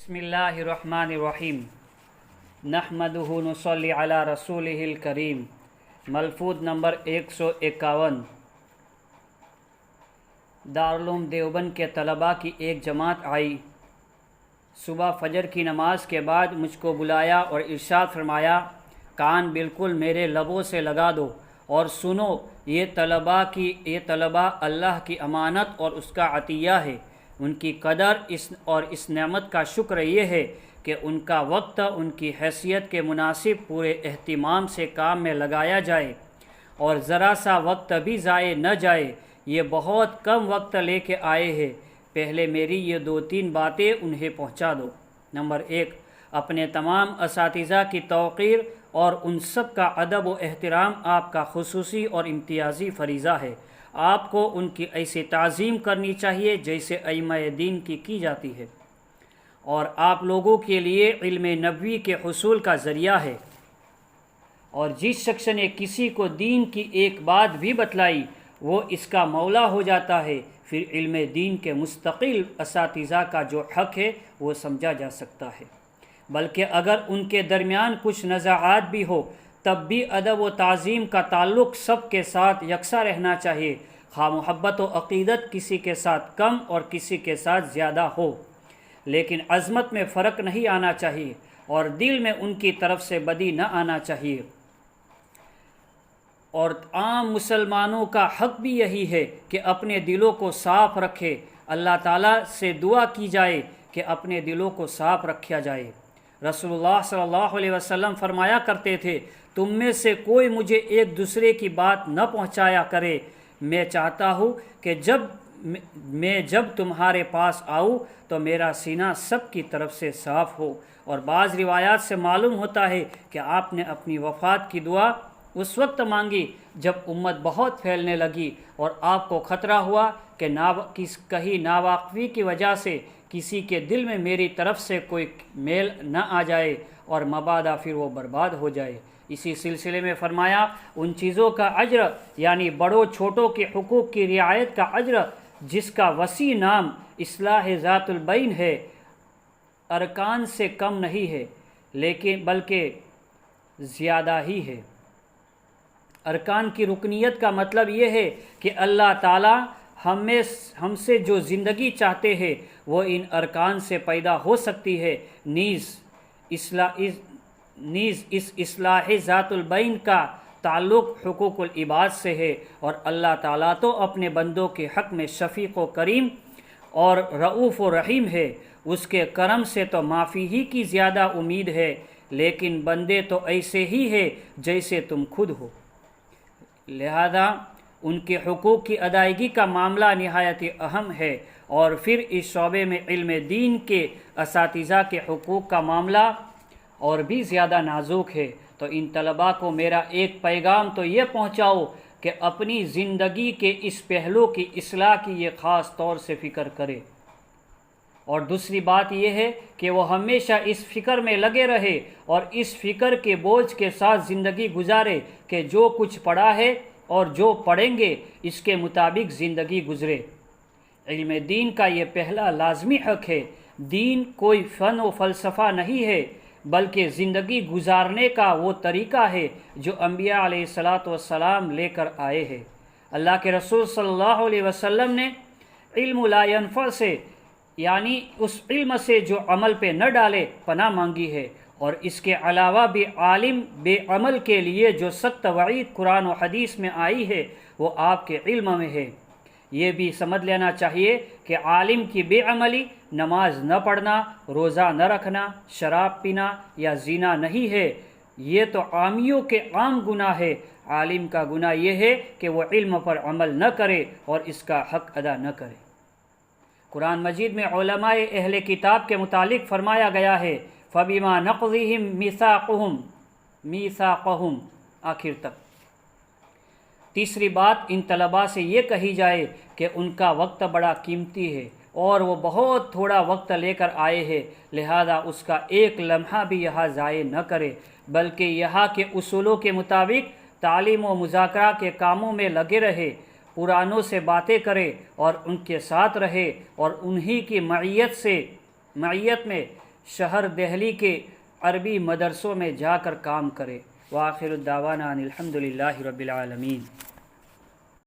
बिस्मिल्लाहिर्रहमानिर्रहीम नहमदुहु नुसल्ली अला रसूलिहिल करीम। मलफूद नंबर 151। दारुल देवबंद के तलबा की एक जमात आई। सुबह फजर की नमाज के बाद मुझको बुलाया और इरशाद फरमाया, कान बिल्कुल मेरे लबों से लगा दो और सुनो, ये तलबा अल्लाह की अमानत और उसका अतिया है। उनकी कदर इस नेमत का शुक्र ये है कि उनका वक्त उनकी हैसियत के मुनासिब पूरे एहतिमाम से काम में लगाया जाए और ज़रा सा वक्त भी ज़ाये न जाए। ये बहुत कम वक्त लेके आए हैं। पहले मेरी ये 2-3 बातें उन्हें पहुंचा दो। नंबर 1, अपने तमाम असातिज़ा की तौक़ीर और उन सब का अदब व एहतराम आपका खुसूसी और इम्तियाज़ी फ़रीज़ा है। आपको उनकी ऐसी ताज़ीम करनी चाहिए जैसे अइम्मा-ए दीन की जाती है, और आप लोगों के लिए इल्म नबवी के हुसूल का ज़रिया है। और जिस शख्स ने किसी को दीन की एक बात भी बतलाई वो इसका मौला हो जाता है। फिर इल्म दीन के मुस्तकिल असातिज़ा का जो हक़ है वो समझा जा सकता है। बल्कि अगर उनके दरमियान कुछ नज़ाआत भी हो तब भी अदब व ताज़ीम का ताल्लुक़ सब के साथ यकसा रहना चाहिए। खा मोहब्बत व अक़ीदत किसी के साथ कम और किसी के साथ ज़्यादा हो, लेकिन अज़मत में फ़र्क नहीं आना चाहिए और दिल में उनकी तरफ से बदी न आना चाहिए। और आम मुसलमानों का हक़ भी यही है कि अपने दिलों को साफ़ रखे। अल्लाह ताला से दुआ की जाए कि अपने दिलों को साफ़ रखा जाए। रसूलुल्लाह सल्लल्लाहु अलैहि वसल्लम फरमाया करते थे, तुम में से कोई मुझे एक दूसरे की बात न पहुंचाया करे। मैं चाहता हूँ कि जब तुम्हारे पास आऊँ तो मेरा सीना सब की तरफ से साफ़ हो। और बाज़ रिवायात से मालूम होता है कि आपने अपनी वफ़ात की दुआ उस वक्त मांगी जब उम्मत बहुत फैलने लगी और आपको ख़तरा हुआ कि कहीं नावाक़फ़ी की वजह से किसी के दिल में मेरी तरफ से कोई मेल न आ जाए और मबादा फिर वो बर्बाद हो जाए। इसी सिलसिले में फ़रमाया, उन चीज़ों का अज्र यानी बड़ों छोटों के हुकूक़ की रियायत का अज्र जिसका वसी नाम इस्लाह ज़ातुल बैन है, अरकान से कम नहीं है लेकिन बल्कि ज़्यादा ही है। अरकान की रुकनियत का मतलब ये है कि अल्लाह ताला हमसे जो ज़िंदगी चाहते हैं वो इन अरकान से पैदा हो सकती है। नीज़ इस इस्लाह ज़ातुल बैन का ताल्लुक़ हुकूकुल इबाद से है। और अल्लाह ताला तो अपने बंदों के हक़ में शफ़ीक़ व करीम और रऊफ़ व रहीम है। उसके करम से तो माफ़ी ही की ज़्यादा उम्मीद है, लेकिन बंदे तो ऐसे ही है जैसे तुम खुद हो। लिहाजा उनके हुकूक़ की अदायगी का मामला निहायत अहम है। और फिर इस शोबे में इल्म दीन के असातिज़ा के हुकूक़ का मामला और भी ज़्यादा नाजुक है। तो इन तलबा को मेरा एक पैगाम तो ये पहुँचाओ कि अपनी ज़िंदगी के इस पहलू की इस्लाह की ये ख़ास तौर से फ़िक्र करे। और दूसरी बात यह है कि वो हमेशा इस फ़िक्र में लगे रहे और इस फ़िक्र के बोझ के साथ ज़िंदगी गुजारे कि जो कुछ पढ़ा है और जो पढ़ेंगे इसके मुताबिक ज़िंदगी गुजरे। इल्म दीन का ये पहला लाज़मी हक़ है। दीन कोई फ़न व फ़लसफ़ा नहीं है बल्कि ज़िंदगी गुजारने का वो तरीक़ा है जो अंबिया अलैहिस्सलातु वस्सलाम लेकर आए हैं। अल्लाह के रसूल सल्लल्लाहु अलैहि वसल्लम ने इल्म ला यनफ़अ से यानी उस इल्म से जो अमल पे न डाले पनाह मांगी है। और इसके अलावा भी आलिम बेअमल के लिए जो सख्त वईद कुरान व हदीस में आई है वो आपके इल्म में है। ये भी समझ लेना चाहिए कि आलिम की बेअमली नमाज न पढ़ना, रोज़ा न रखना, शराब पीना या ज़िना नहीं है। ये तो आमियों के आम गुनाह है। आलिम का गुनाह ये है कि वो इल्म पर अमल न करे और इसका हक़ अदा न करे। कुरान मजीद में उलमाए अहले किताब के मुतालिक फ़रमाया गया है, फ़बिमा नक़ज़िहिम मीसाक़हुम आखिर तक। तीसरी बात, इन तलबा से ये कही जाए कि उनका वक्त बड़ा कीमती है और वो बहुत थोड़ा वक्त लेकर आए हैं। लिहाजा उसका एक लम्हा भी यहाँ ज़ाये न करे बल्कि यहाँ के उसूलों के मुताबिक तालीम व मुज़ाकरा के कामों में लगे रहे, पुरानों से बातें करे और उनके साथ रहे और उन्हीं की मईयत में شہر دہلی کے عربی مدرسوں میں جا کر کام کرے۔ وآخر الدعوانا ان الحمد للہ رب العالمین۔